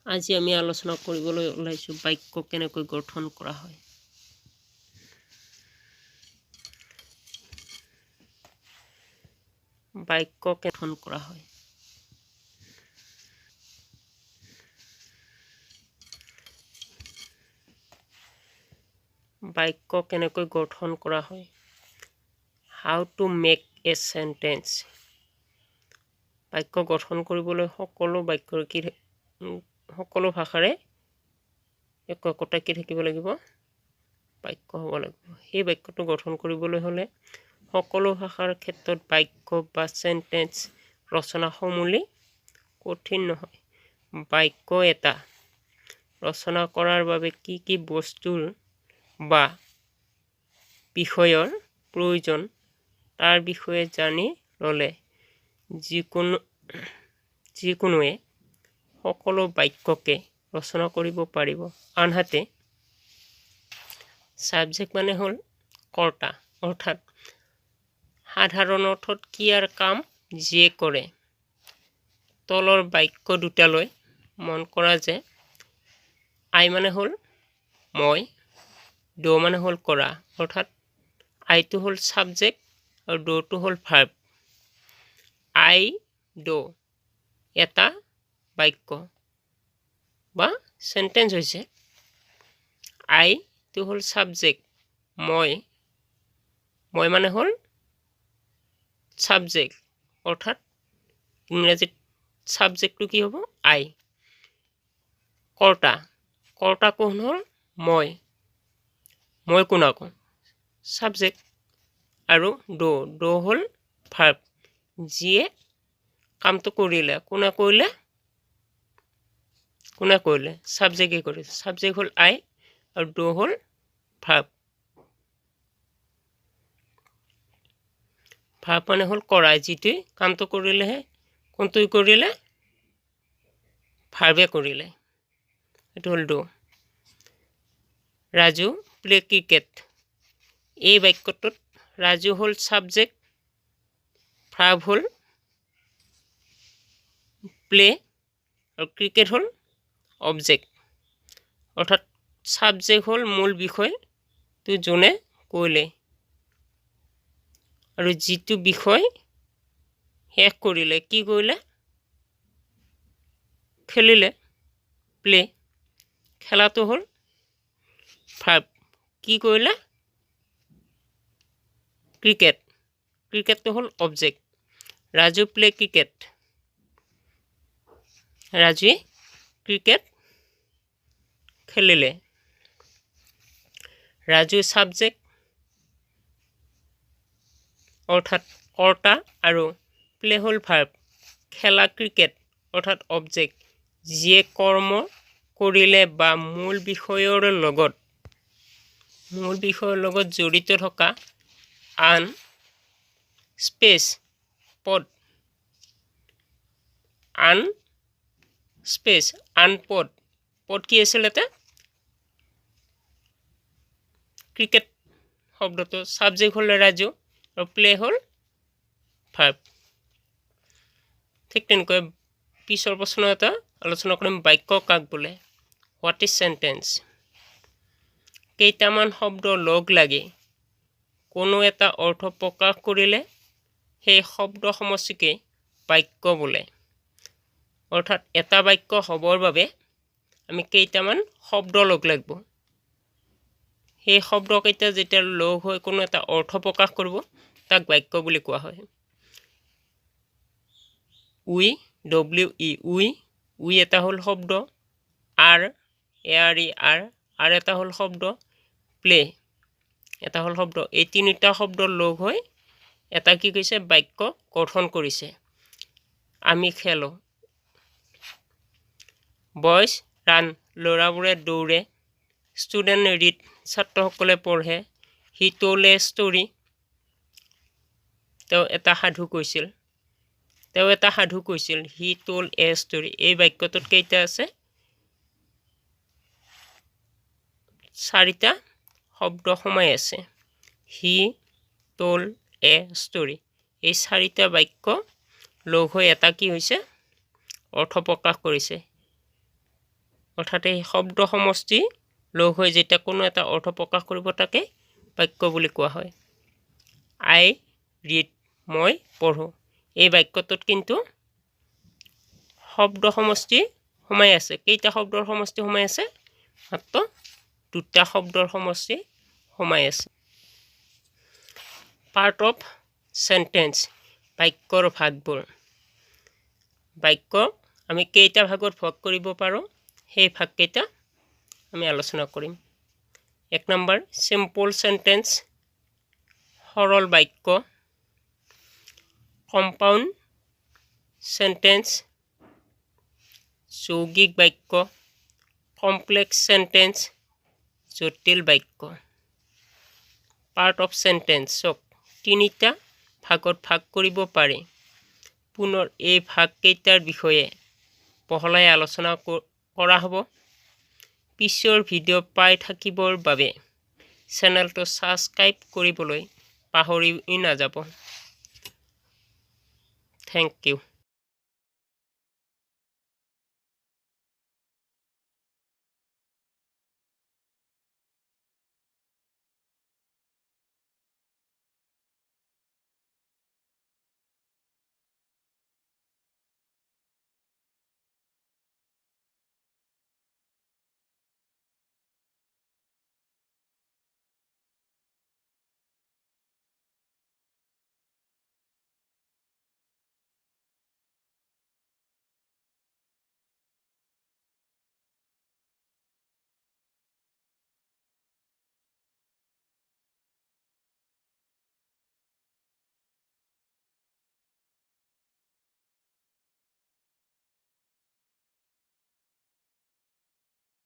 আজি আমি আলোচনা কৰিবলৈ ওলাইছো বাক্য কেনেকৈ গঠন কৰা হয়। বাক্য গঠন কৰা হয়। বাক্য কেনেকৈ গঠন কৰা হয়। How to make a sentence. বাক্য গঠন কৰিবলৈ সকলো বাক্যৰ কি সকলো ভাষাৰে একতা কি থাকিব লাগিব বাক্য হ'ব লাগিব। সেই বাক্যটো গঠন কৰিবলৈ হ'লে সকলো ভাষাৰ ক্ষেত্ৰত বাক্য বা সেন্টেন্স ৰচনা সমূলি কঠিন নহয়। বাক্য এটা ৰচনা কৰাৰ বাবে কি কি বস্তুৰ বা বিষয়ৰ প্ৰয়োজন তাৰ বিষয়ে জানি ল'লে যিকোনোৱে সকলো বাক্যকে ৰচনা কৰিব পাৰিব। আনহাতে সাবজেক্ট মানে হ'ল কৰ্তা, অৰ্থাৎ সাধাৰণ অৰ্থত ক্ৰিয়াৰ কাম যিয়ে কৰে। তলৰ বাক্য দুটালৈ মন কৰা যে আই মানে হ'ল মই, ড মানে হ'ল কৰা, অৰ্থাৎ আইটো হ'ল সাবজেক্ট আৰু ডটো হ'ল ভাৰ্ব। আই ড এটা বাক্য বা সেন্টেন্স হৈছে। আইটো হ'ল সাবজেক্ট, মই মানে হ'ল সাবজেক্ট, অৰ্থাৎ ইংৰাজীত সাবজেক্টটো কি হ'ব আই। কৰ্তা কোন হ'ল মই কোন আকৌ সাবজেক্ট। আৰু ড হ'ল ভাৰ্ব, যিয়ে কামটো কৰিলে। কোনে কৰিলে সাবজেক্টে কৰিছে। সাবজেক্ট হ'ল আই আৰু ড হ'ল ভাৰ্ব। ভাৰ্ব মানে হ'ল কৰা, যিটোৱে কামটো কৰিলেহে কোনটোৱে কৰিলে ভাৰ্বে কৰিলে, এইটো হ'ল ড। Raju play cricket. এই বাক্যটোত ৰাজু হ'ল সাবজেক্ট, ভাৰ্ব হ'ল প্লে আৰু ক্ৰিকেট হ'ল অবজেক্ট, অৰ্থাৎ সাবজেক্ট হ'ল মূল বিষয়টো যোনে কৰিলে আৰু যিটো বিষয় শেষ কৰিলে কি কৰিলে খেলিলে প্লে। খেলাটো হ'ল ভাৰ্ব, কি কৰিলে ক্ৰিকেটটো হ'ল অবজেক্ট। ৰাজু প্লে ক্ৰিকেট, ৰাজুৱে ক্ৰিকেট খেলিলে। ৰাজু সাবজেক্ট অৰ্থাৎ কৰ্তা আৰু প্লে হ'ল ভাৰ্ব। খেলা ক্ৰিকেট অৰ্থাৎ অবজেক্ট, যিয়ে কৰ্ম কৰিলে বা মূল বিষয়ৰ লগত জড়িত থকা আন পদ কি আছিল এটা ক্ৰিকেট শব্দটো সাবজেক্ট হ'ল ৰাজু আৰু প্লে হ'ল ভাৰ্ব। ঠিক তেনেকৈ পিছৰ প্ৰশ্ন এটা আলোচনা কৰিম, বাক্য কাক বোলে। What is sentence. কেইটামান শব্দ লগ লাগি কোনো এটা অৰ্থ প্ৰকাশ কৰিলে সেই শব্দ সমষ্টিকে বাক্য বোলে। অৰ্থাৎ এটা বাক্য হ'বৰ বাবে আমি কেইটামান শব্দ লগ লাগিব। সেই শব্দকেইটা যেতিয়া লগ হৈ কোনো এটা অৰ্থ প্ৰকাশ কৰিব তাক বাক্য বুলি কোৱা হয়। উই এটা হ'ল শব্দ, আৰ এটা হ'ল শব্দ, প্লে এটা হ'ল শব্দ। এই তিনিটা শব্দ লগ হৈ এটা কি কৈছে বাক্য গঠন কৰিছে। আমি খেলো, বয়জ ৰাণ ল'ৰাবোৰে দৌৰে, ষ্টুডেণ্ট ৰিড ছাত্ৰসকলে পঢ়ে, হি টোল্ড এ ষ্টৰী তেওঁ এটা সাধু কৈছিল, হি টোল্ড এ ষ্টৰী। এই বাক্যটোত কেইটা আছে চাৰিটা শব্দ সোমাই আছে। হি টোল্ড এ ষ্টৰী, এই চাৰিটা বাক্য লগ হৈ এটা কি হৈছে অৰ্থ প্ৰকাশ কৰিছে। অৰ্থাৎ এই শব্দ সমষ্টি লগ হৈ যেতিয়া কোনো এটা অৰ্থ প্ৰকাশ কৰিব তাকে বাক্য বুলি কোৱা হয়। আই ৰিড, মই পঢ়োঁ। এই বাক্যটোত কিন্তু শব্দ সমষ্টি সোমাই আছে। কেইটা শব্দৰ সমষ্টি সোমাই আছে? মাত্ৰ দুটা শব্দৰ সমষ্টি সোমাই আছে। পাৰ্ট অফ সেন্টেন্স, বাক্যৰ ভাগবোৰ। বাক্য আমি কেইটা ভাগত ভাগ কৰিব পাৰোঁ সেই ভাগকেইটা আমি আলোচনা কৰিম। 1 নম্বৰ সিম্পল সেন্টেন্স, সৰল বাক্য। কম্পাউণ্ড সেন্টেন্স, যৌগিক বাক্য। কমপ্লেক্স সেন্টেন্স, জটিল বাক্য। পাৰ্ট অফ সেন্টেন্সক তিনিটা ভাগত ভাগ কৰিব পাৰি। পুনৰ এই ভাগকেইটাৰ বিষয়ে বহলাই আলোচনা কৰা হ'ব। পিছৰ ভিডিঅ' পাই থাকিবৰ বাবে চেনেলটো ছাবস্ক্ৰাইব কৰিবলৈ পাহৰি নাযাব। Thank U.